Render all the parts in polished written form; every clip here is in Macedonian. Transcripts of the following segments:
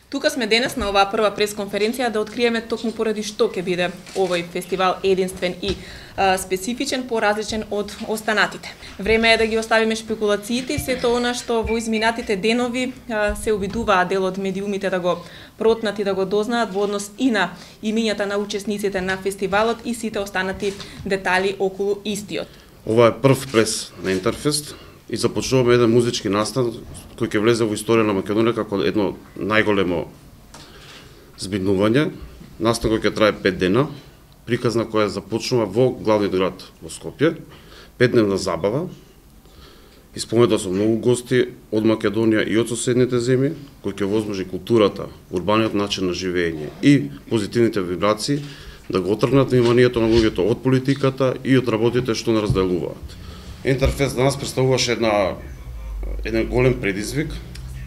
Тука сме денес на оваа прва пресконференција да откриеме токму поради што ќе биде овој фестивал единствен и специфичен, поразличен од останатите. Време е да ги оставиме шпекулациите и сето она што во изминатите денови се обидуваа дел од медиумите да го протнат и да го дознаат во однос и на имињата на учесниците на фестивалот и сите останати детали околу истиот. Ова е прв прес на Интерфест и започнуваме еден музички настан кој ќе влезе во историја на Македонија како едно најголемо збиднување. Настан кој ќе трае 5 дена, приказна која започнува во главниот град во Скопје, 5-дневна забава, исполнета со многу гости од Македонија и од соседните земји, кои ќе возможи културата, урбаниот начин на живење и позитивните вибрации да го отргнат вниманието на луѓето од политиката и од работите што не разделуваат. Интерфест за нас представуваше еден голем предизвик,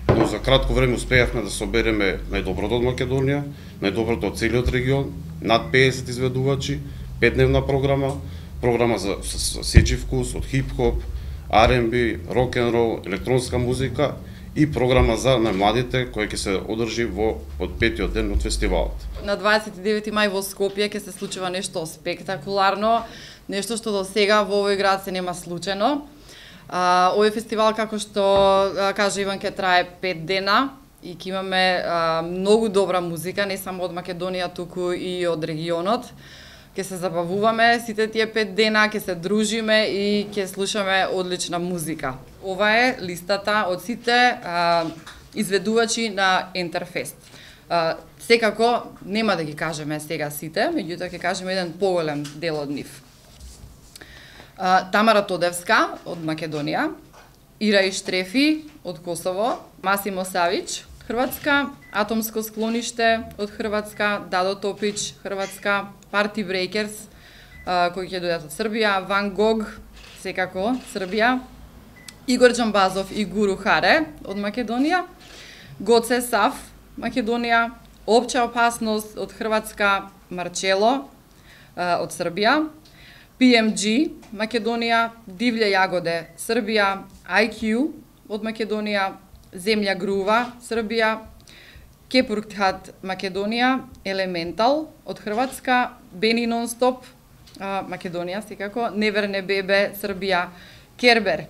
но за кратко време успеавме да собереме најдоброто од Македонија, најдоброто од целиот регион, над 50 изведувачи, 5-дневна програма за сечи вкус од хип-хоп, R&B, рок-н-рол, електронска музика и програма за најмладите која ќе се одржи од 5-тиот ден од фестивалот. На 29 мај во Скопје ќе се случува нешто спектакуларно, нешто што до сега во овој град се нема случено. Овој фестивал, како што кажа Иван, ќе трае 5 дена и ќе имаме многу добра музика, не само од Македонија, туку и од регионот. Ќе се забавуваме сите тие 5 дена, ќе се дружиме и ќе слушаме одлична музика. Ова е листата од сите изведувачи на Интерфест. Секако нема да ги кажеме сега сите, меѓутоа ќе кажеме еден поголем дел од нив. Тамара Тодевска од Македонија, Ира Иштрефи од Косово, Масимо Савич, Хрватска, Атомско склониште од Хрватска, Дадо Топич, Хрватска, Парти Брейкерс, кои ќе дојдат од Србија, Ван Гог, секако Србија, Игор Џамбазов и Гуру Харе од Македонија, Гоце Саф, Македонија, Опча опасност од Хрватска, Марчело од Србија, PMG, Македонија, Дивље јагоде, Србија, IQ од Македонија, Земја Грува, Србија, Кепуртхат, Македонија, Елементал од Хрватска, Бени Нонстоп, Македонија, секако, Неверне Бебе, Србија, Кербер,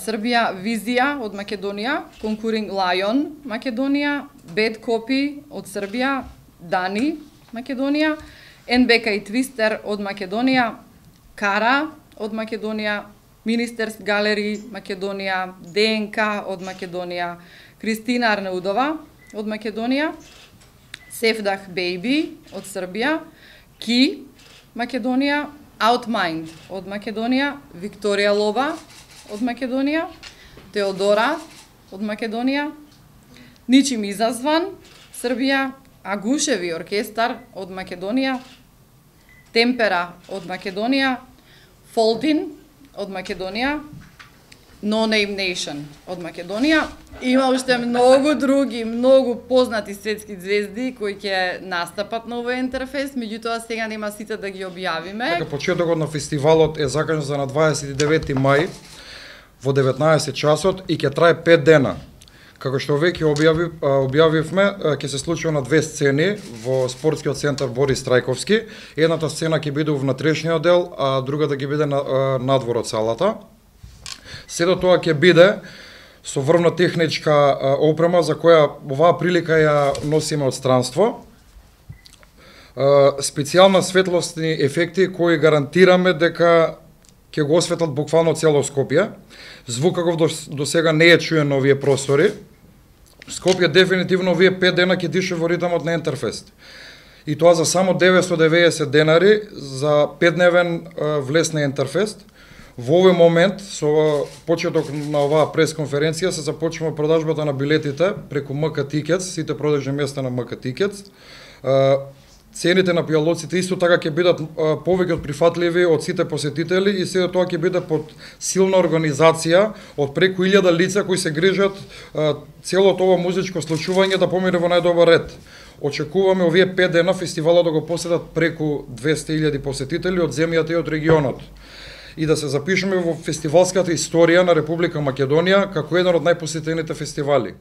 Србија, Визија од Македонија, Конкуринг Лајон, Македонија, Бед Копи од Србија, Дани, Македонија, NBK и Твистер од Македонија, Кара од Македонија, Министерс Галери Македонија, ДНК од Македонија, Кристина Арнаудова од Македонија, Сефдах Бейби од Србија, Ки Македонија, Outmind од Македонија, Викторија Лоба од Македонија, Теодора од Македонија, Ничим изазван, Србија, Агушеви оркестар од Македонија, Темпера од Македонија, Фолдин од Македонија, No Name Nation од Македонија. Има уште многу други, многу познати светски звезди кои ќе настапат на овој Интерфест, меѓутоа сега нема сите да ги објавиме. Така, почетокот на фестивалот е закажан за на 29 мај во 19 часот и ќе трае 5 дена. Како што веќе објавивме, ќе се случува на 2 сцени во спортскиот центар Борис Трајковски. Едната сцена ќе биде во внатрешниот дел, а другата ќе биде надвор од салата. Сето тоа ќе биде со врвна техничка опрема за која оваа прилика ја носиме од странство. Специјална светлосни ефекти кои гарантираме дека ќе го осветлат буквално цело Скопје. Звук каков до сега не е чуен на овие простори. Скопје дефинитивно овие 5 дена ќе дише во ритмот на Интерфест. И тоа за само 990 денари за 5-дневен влез на Интерфест. Во овој момент, со почеток на оваа пресконференција, се започнува продажбата на билетите преку МК Tickets, сите продажни места на МК Tickets. Цените на пијалоците исто така ќе бидат повеќе прифатливи од сите посетители и сето тоа ќе биде под силна организација од преку 1000 лица кои се грижат целото ова музичко случување да помине во најдобар ред. Очекуваме овие 5 дена фестивалот да го посетат преку 200.000 посетители од земјата и од регионот. И да се запишеме во фестивалската историја на Република Македонија како еден од најпосетените фестивали.